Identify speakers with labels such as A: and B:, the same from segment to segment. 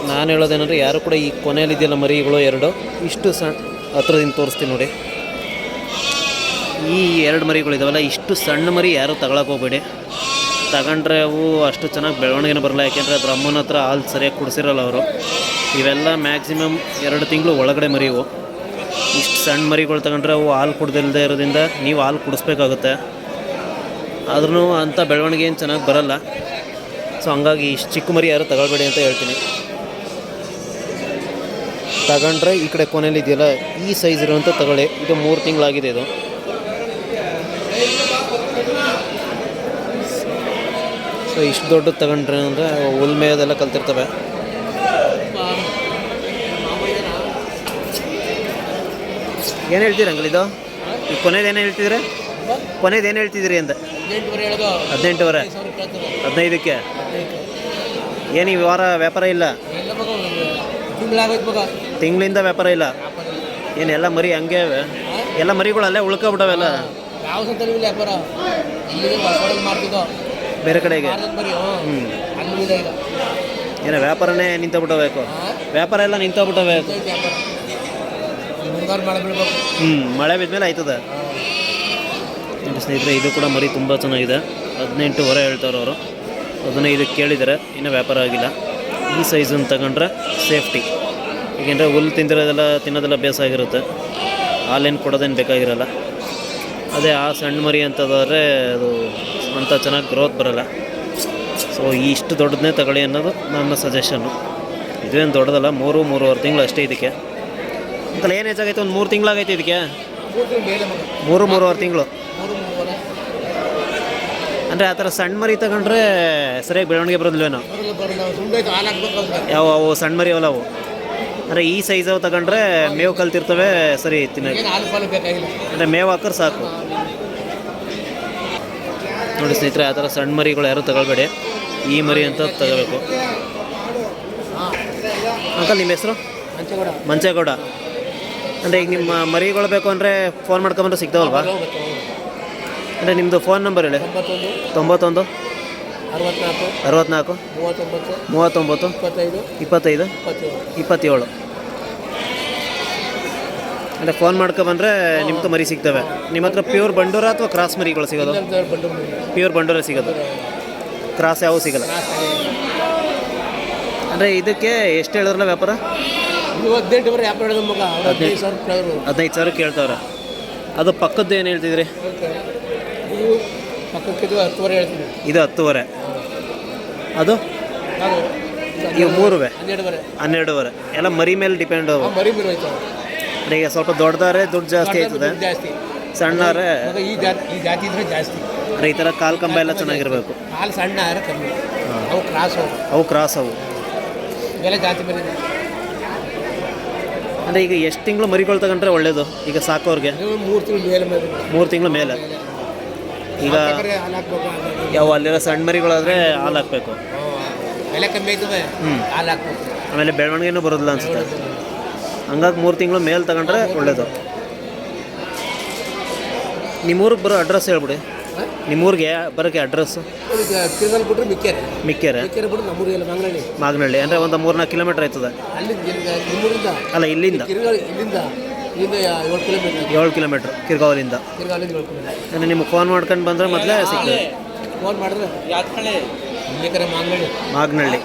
A: ನಾನು ಹೇಳೋದೇನೆಂದರೆ ಯಾರು ಕೂಡ ಈ ಕೊನೆಯಲ್ಲಿದೆಯಲ್ಲ ಮರಿಗಳು ಎರಡು ಇಷ್ಟು ಹತ್ರದಿಂದ ತೋರಿಸ್ತೀನಿ ನೋಡಿ. ಈ ಎರಡು ಮರಿಗಳಿದಾವಲ್ಲ, ಇಷ್ಟು ಸಣ್ಣ ಮರಿ ಯಾರು ತಗೊಳಕ್ಕೆ ಹೋಗ್ಬೇಡಿ. ತಗೊಂಡ್ರೆ ಅವು ಅಷ್ಟು ಚೆನ್ನಾಗಿ ಬೆಳವಣಿಗೆನೇ ಬರಲ್ಲ. ಯಾಕೆಂದರೆ ಅದ್ರ ಅಮ್ಮನ ಹತ್ರ ಹಾಲು ಸರಿಯಾಗಿ ಕುಡಿಸಿರಲ್ಲ ಅವರು. ಇವೆಲ್ಲ ಮ್ಯಾಕ್ಸಿಮಮ್ 2 ತಿಂಗಳು ಒಳಗಡೆ ಮರಿವು. ಇಷ್ಟು ಸಣ್ಣ ಮರಿಗಳು ತಗೊಂಡ್ರೆ ಅವು ಹಾಲು ಕುಡ್ದಿಲ್ಲದೆ ಇರೋದ್ರಿಂದ ನೀವು ಹಾಲು ಕುಡಿಸ್ಬೇಕಾಗುತ್ತೆ. ಆದ್ರೂ ಅಂಥ ಬೆಳವಣಿಗೆ ಏನು ಚೆನ್ನಾಗಿ ಬರಲ್ಲ. ಸೊ ಹಂಗಾಗಿ ಇಷ್ಟು ಚಿಕ್ಕ ಮರಿ ಯಾರು ತಗೊಳ್ಬೇಡಿ ಅಂತ ಹೇಳ್ತೀನಿ. ತಗೊಂಡ್ರೆ ಈ ಕಡೆ ಕೊನೆಯಲ್ಲಿ ಇದೆಯಲ್ಲ ಈ ಸೈಜ್ ಇರೋಂಥ ತಗೊಳ್ಳಿ. ಇದು 3 ತಿಂಗಳಾಗಿದೆ ಇದು. ಸೊ ಇಷ್ಟು ದೊಡ್ಡದು ತಗೊಂಡ್ರೆ ಅಂದರೆ ಉಲ್ಮೆ ಅದೆಲ್ಲ ಕಲ್ತಿರ್ತವೆ. ಏನು ಹೇಳ್ತೀರಿ ಅಂಕಲ್ ಇದು? ಈ ಕೊನೆದು ಏನು ಹೇಳ್ತಿದ್ರೆ? ಕೊನೆದು ಏನು ಹೇಳ್ತಿದ್ದೀರಿ ಅಂತ? 18,500. 15ಕ್ಕೆ ಏನು ಈ ವಾರ ವ್ಯಾಪಾರ ಇಲ್ಲ? ತಿಂಗಳಿಂದ ವ್ಯಾಪಾರ ಇಲ್ಲ. ಏನು ಎಲ್ಲ ಮರಿ ಹಂಗೆ ಎಲ್ಲ ಮರಿಗಳು ಅಲ್ಲೇ ಉಳ್ಕೊಬಿಟ್ಟವೆಲ್ಲ ಬೇರೆ ಕಡೆಗೆ? ಏನೋ ವ್ಯಾಪಾರನೇ ನಿಂತೋಗ್ಬಿಟ್ಟಬೇಕು. ವ್ಯಾಪಾರ ಎಲ್ಲ ನಿಂತೋಗ್ಬಿಟ್ಟಬೇಕು. ಮಳೆ ಬಿದ್ಮೇಲೆ ಆಯ್ತದ. ಸ್ನೇಹಿತರೆ ಇದು ಕೂಡ ಮರಿ ತುಂಬ ಚೆನ್ನಾಗಿದೆ. 18,500 ಹೇಳ್ತಾರೆ ಅವರು. 15ಕ್ಕೆ ಕೇಳಿದ್ದಾರೆ, ಇನ್ನೂ ವ್ಯಾಪಾರ ಆಗಿಲ್ಲ. ಈ ಸೈಜನ್ನು ತಗೊಂಡ್ರೆ ಸೇಫ್ಟಿ. ಏಕೆಂದರೆ ಹುಲ್ಲು ತಿನ್ನೋದೆಲ್ಲ ಅಭ್ಯಾಸ ಆಗಿರುತ್ತೆ. ಹಾಲೇನು ಕೊಡೋದೇನು ಬೇಕಾಗಿರಲ್ಲ. ಅದೇ ಆ ಸಣ್ಣ ಮರಿ ಅಂತಂದರೆ ಅದು ಅಂಥ ಚೆನ್ನಾಗಿ ಗ್ರೋತ್ ಬರೋಲ್ಲ. ಸೊ ಇಷ್ಟು ದೊಡ್ಡದನ್ನೇ ತಗೊಳ್ಳಿ ಅನ್ನೋದು ನನ್ನ ಸಜೆಷನ್ನು. ಇದೇನು ದೊಡ್ಡದಲ್ಲ, 3-3.5 ತಿಂಗಳು ಅಷ್ಟೇ ಇದಕ್ಕೆ. ಅಂತಲ್ಲ ಏನು ಹೆಚ್ಚಾಗೈತೆ? ಒಂದು 3 ತಿಂಗಳಾಗೈತೆ ಇದಕ್ಕೆ. 3-3.5 ತಿಂಗಳು ಅಂದರೆ ಆ ಥರ ಸಣ್ಣ ಮರಿ ತಗೊಂಡ್ರೆ ಸರಿಯಾಗಿ ಬೆಳವಣಿಗೆ ಬರೋದಿಲ್ವೇನೋ? ಅವು ಸಣ್ಣ ಮರಿ ಅವಲ್ಲ ಅವು. ಅಂದರೆ ಈ ಸೈಜ್ ಅವು ತಗೊಂಡ್ರೆ ಮೇವು ಕಲ್ತಿರ್ತವೆ, ಸರಿ ತಿನ್ನೋಕೆ. ಅಂದರೆ ಮೇವು ಹಾಕೋರು ಸಾಕು. ನೋಡಿ ಸ್ನೇಹಿತರೆ, ಆ ಥರ ಸಣ್ಣ ಮರಿಗಳು ಯಾರು ತಗೊಳ್ಬೇಡಿ. ಈ ಮರಿ ಅಂತ ತಗೋಬೇಕು. ಅಂಕಲ್ ನಿಮ್ಮ ಹೆಸರು? ಮಂಚೇಗೌಡ. ಅಂದರೆ ಈಗ ನಿಮ್ಮ ಮರಿಗಳು ಬೇಕು ಅಂದರೆ ಫೋನ್ ಮಾಡ್ಕೊಂಬಂದ್ರೆ ಸಿಗ್ತಾವಲ್ವಾ? ಅಂದರೆ ನಿಮ್ಮದು ಫೋನ್ ನಂಬರ್ ಹೇಳಿ. 91 64 39 25 27. ಅಂದರೆ ಫೋನ್ ಮಾಡ್ಕೊಬಂದರೆ ನಿಮ್ಗೆ ಮರಿ ಸಿಗ್ತವೆ. ನಿಮ್ಮ ಹತ್ರ ಪ್ಯೂರ್ ಬಂಡೂರ ಅಥವಾ ಕ್ರಾಸ್ ಮರಿಗಳು ಸಿಗೋದು? ಪ್ಯೂರ್ ಬಂಡೂರ ಸಿಗೋದು, ಕ್ರಾಸ್ ಯಾವ ಸಿಗೋಲ್ಲ. ಅಂದರೆ ಇದಕ್ಕೆ ಎಷ್ಟು ಹೇಳಿದ್ರಲ್ಲ ವ್ಯಾಪಾರ? 15,000 ಕೇಳ್ತಾವ್ರೆ. ಅದು ಪಕ್ಕದ್ದು ಏನು ಹೇಳ್ತಿದ್ರಿ? ಇದು 10,500. ಅದು ಇವು 3 12,500. ಎಲ್ಲ ಮರಿ ಮೇಲೆ ಡಿಪೆಂಡ್. ಈಗ ಸ್ವಲ್ಪ ದೊಡ್ಡದಾರೆ ದುಡ್ಡು ಜಾಸ್ತಿ ಆಯ್ತದೆ, ಸಣ್ಣಾರೆ ಈ ಥರ ಕಾಲು ಕಂಬ ಎಲ್ಲ ಚೆನ್ನಾಗಿರ್ಬೇಕು. ಅವು ಕ್ರಾಸ್ ಅವು. ಅಂದರೆ ಈಗ ಎಷ್ಟು ತಿಂಗಳು ಮರಿಗಳು ತಗೊಂಡ್ರೆ ಒಳ್ಳೇದು ಈಗ ಸಾಕೋರಿಗೆ? 3 ತಿಂಗಳ ಮೇಲೆ. ಈಗ ಯಾವ ಅಲ್ಲಿರೋ ಸಣ್ಣ ಮರಿಗಳಾದರೆ ಹಾಲು ಹಾಕಬೇಕು. ಆಮೇಲೆ ಬೆಳವಣಿಗೆನೂ ಬರೋದಿಲ್ಲ ಅನಿಸುತ್ತೆ. ಹಂಗಾಗಿ 3 ತಿಂಗಳು ಮೇಲೆ ತಗೊಂಡ್ರೆ ಒಳ್ಳೇದು. ನಿಮ್ಮೂರಿಗೆ ಬರೋ ಅಡ್ರೆಸ್ ಹೇಳ್ಬಿಡಿ. ನಿಮ್ಮೂರಿಗೆ ಬರೋಕ್ಕೆ ಅಡ್ರೆಸ್ಸು? ಮಿಕ್ಕೆರೆ ಮಾಗನಹಳ್ಳಿ. ಅಂದರೆ ಒಂದು 3-4 ಕಿಲೋಮೀಟ್ರ್ ಆಯ್ತದೆ. ಅಲ್ಲ, ಇಲ್ಲಿಂದ 7 ಕಿಲೋಮೀಟ್ರ್ ಕಿರ್ಗಾವಲಿಂದ. ಅಂದರೆ ನಿಮ್ಗೆ ಫೋನ್ ಮಾಡ್ಕೊಂಡು ಬಂದರೆ ಮೊದಲೇ ಸಿಗ್ತದೆ. ಫೋನ್ ಮಾಡಿದ್ರೆ ಮಾಗನಹಳ್ಳಿ.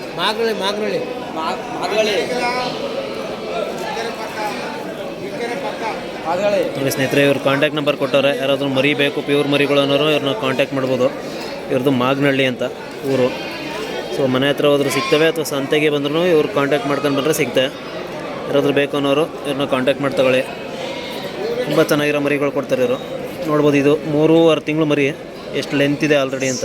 A: ಸ್ನೇಹಿತರೆ, ಇವ್ರು ಕಾಂಟ್ಯಾಕ್ಟ್ ನಂಬರ್ ಕೊಟ್ಟವ್ರೆ. ಯಾರಾದರೂ ಮರಿ ಬೇಕು, ಪ್ಯೂರ್ ಮರಿಗಳು ಅನ್ನೋರು ಇವ್ರನ್ನ ಕಾಂಟ್ಯಾಕ್ಟ್ ಮಾಡ್ಬೋದು. ಇವ್ರದ್ದು ಮಾಗನಹಳ್ಳಿ ಅಂತ ಊರು. ಸೊ ಮನೆ ಹತ್ರ ಹೋದ್ರು ಸಿಗ್ತವೆ, ಅಥವಾ ಸಂತೆಗೆ ಬಂದ್ರೂ ಇವ್ರು ಕಾಂಟ್ಯಾಕ್ಟ್ ಮಾಡ್ಕೊಂಡು ಬಂದರೆ ಸಿಗ್ತವೆ. ಯಾರಾದರೂ ಬೇಕು ಅನ್ನೋರು ಇವ್ರನ್ನ ಕಾಂಟ್ಯಾಕ್ಟ್ ಮಾಡಿ ತಗೊಳ್ಳಿ. ತುಂಬ ಚೆನ್ನಾಗಿರೋ ಮರಿಗಳು ಕೊಡ್ತಾರೆ ಇವರು. ನೋಡ್ಬೋದು, ಇದು 3.5 ತಿಂಗಳು ಮರಿ. ಎಷ್ಟು ಲೆಂತ್ ಇದೆ ಆಲ್ರೆಡಿ ಅಂತ.